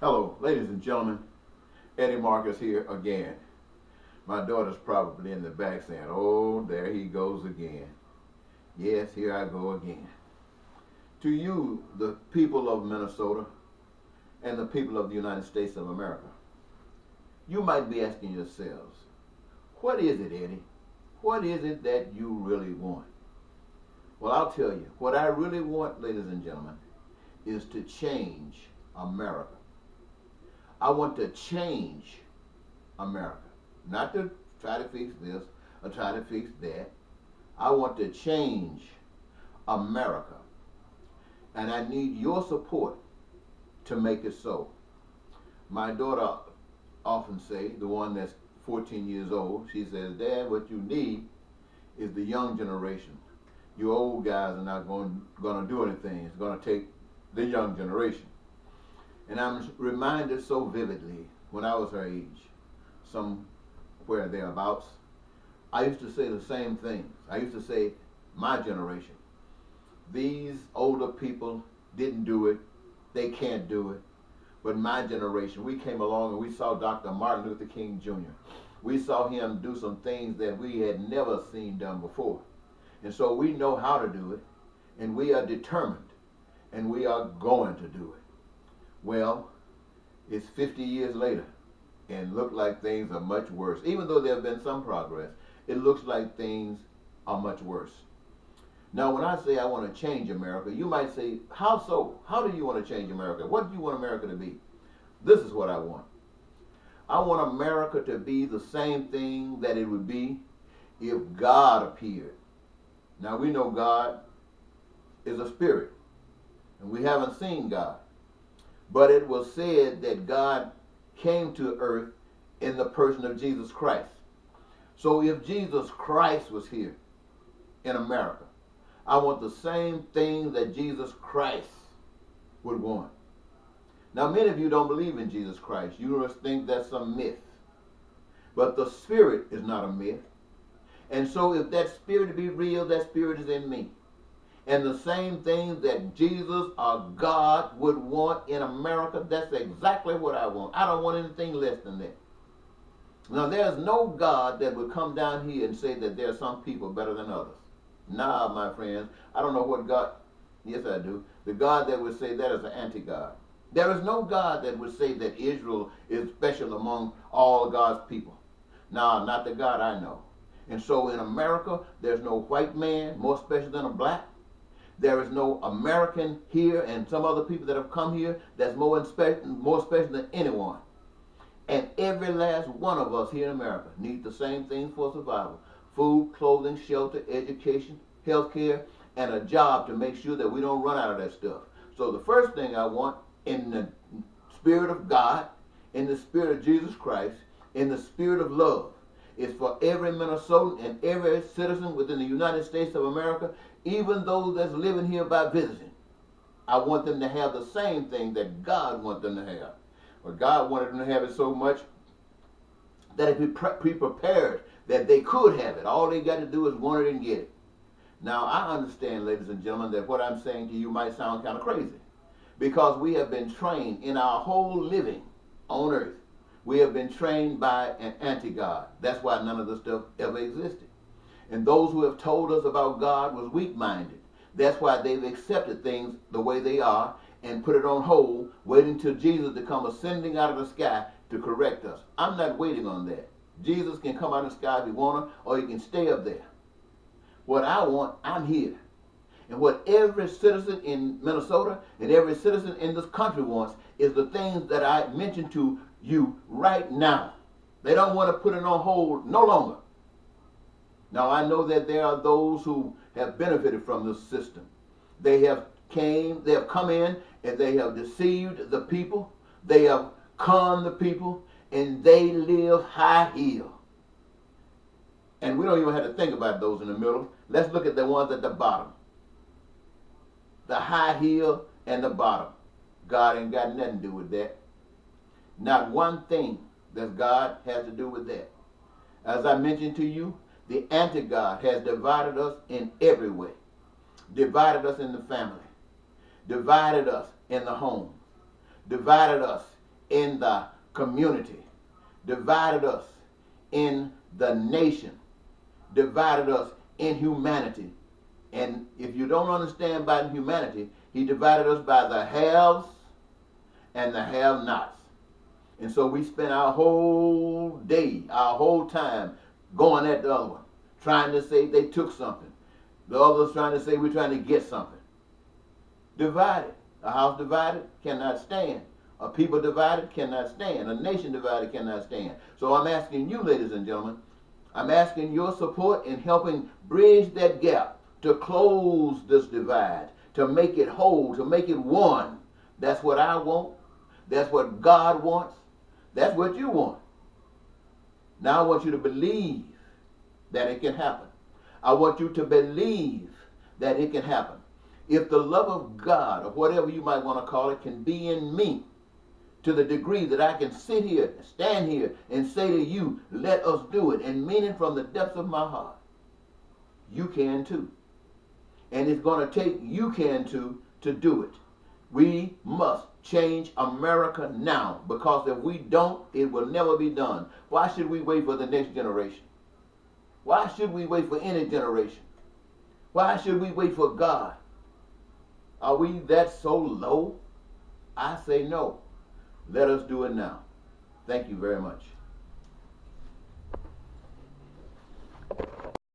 Hello, ladies and gentlemen. Eddie Marcus here again. My daughter's probably in the back saying, "Oh, there he goes again." Yes, here I go again. To you, the people of Minnesota and the people of the United States of America, you might be asking yourselves, what is it, Eddie? What is it that you really want? Well, I'll tell you, what I really want, ladies and gentlemen, is to change America. I want to change America. Not to try to fix this or try to fix that. I want to change America. And I need your support to make it so. My daughter often say, the one that's 14 years old, she says, "Dad, what you need is the young generation. You old guys are not going to do anything. It's going to take the young generation." And I'm reminded so vividly when I was her age, somewhere thereabouts, I used to say the same things. I used to say, my generation, these older people didn't do it, they can't do it. But my generation, we came along and we saw Dr. Martin Luther King Jr. We saw him do some things that we had never seen done before. And so we know how to do it, and we are determined, and we are going to do it. Well, it's 50 years later, and look like things are much worse. Even though there have been some progress, it looks like things are much worse. Now, when I say I want to change America, you might say, how so? How do you want to change America? What do you want America to be? This is what I want. I want America to be the same thing that it would be if God appeared. Now, we know God is a spirit, and we haven't seen God. But it was said that God came to earth in the person of Jesus Christ. So if Jesus Christ was here in America, I want the same thing that Jesus Christ would want. Now, many of you don't believe in Jesus Christ. You must think that's some myth. But the Spirit is not a myth. And so if that Spirit be real, that Spirit is in me. And the same thing that Jesus or God would want in America, that's exactly what I want. I don't want anything less than that. Now, there's no God that would come down here and say that there are some people better than others. Nah, my friends, I don't know what God, yes I do, the God that would say that is an anti-God. There is no God that would say that Israel is special among all God's people. Nah, not the God I know. And so in America, there's no white man more special than a black. There is no American here and some other people that have come here that's more special than anyone. And every last one of us here in America needs the same things for survival. Food, clothing, shelter, education, health care, and a job to make sure that we don't run out of that stuff. So the first thing I want in the Spirit of God, in the Spirit of Jesus Christ, in the Spirit of love, is for every Minnesotan and every citizen within the United States of America, even those that's living here by visiting. I want them to have the same thing that God wants them to have. But God wanted them to have it so much that if He prepared that they could have it. All they got to do is want it and get it. Now, I understand, ladies and gentlemen, that what I'm saying to you might sound kind of crazy, because we have been trained in our whole living on earth. We have been trained by an anti-God. That's why none of this stuff ever existed. And those who have told us about God was weak-minded. That's why they've accepted things the way they are and put it on hold, waiting till Jesus to come ascending out of the sky to correct us. I'm not waiting on that. Jesus can come out of the sky if he wants, or he can stay up there. What I want, I'm here. And what every citizen in Minnesota and every citizen in this country wants is the things that I mentioned to you right now. They don't want to put it on hold no longer. Now, I know that there are those who have benefited from this system. They have come in and they have deceived the people. They have conned the people, and they live high heel. And we don't even have to think about those in the middle. Let's look at the ones at the bottom. The high heel and the bottom. God ain't got nothing to do with that. Not one thing that God has to do with that. As I mentioned to you, the anti-God has divided us in every way. Divided us in the family. Divided us in the home. Divided us in the community, divided us in the nation, divided us in humanity. And if you don't understand about humanity, he divided us by the haves and the have-nots. And so we spent our whole day, our whole time going at the other one, trying to say they took something. The others trying to say we're trying to get something. Divided. A house divided cannot stand. A people divided cannot stand. A nation divided cannot stand. So I'm asking you, ladies and gentlemen, I'm asking your support in helping bridge that gap, to close this divide, to make it whole, to make it one. That's what I want. That's what God wants. That's what you want. Now I want you to believe that it can happen. I want you to believe that it can happen. If the love of God, or whatever you might want to call it, can be in me to the degree that I can sit here, stand here, and say to you, let us do it, and mean it from the depths of my heart, you can too. And it's going to take you can too to do it. We must change America now, because if we don't, it will never be done. Why should we wait for the next generation? Why should we wait for any generation? Why should we wait for God? Are we that so low? I say no. Let us do it now. Thank you very much.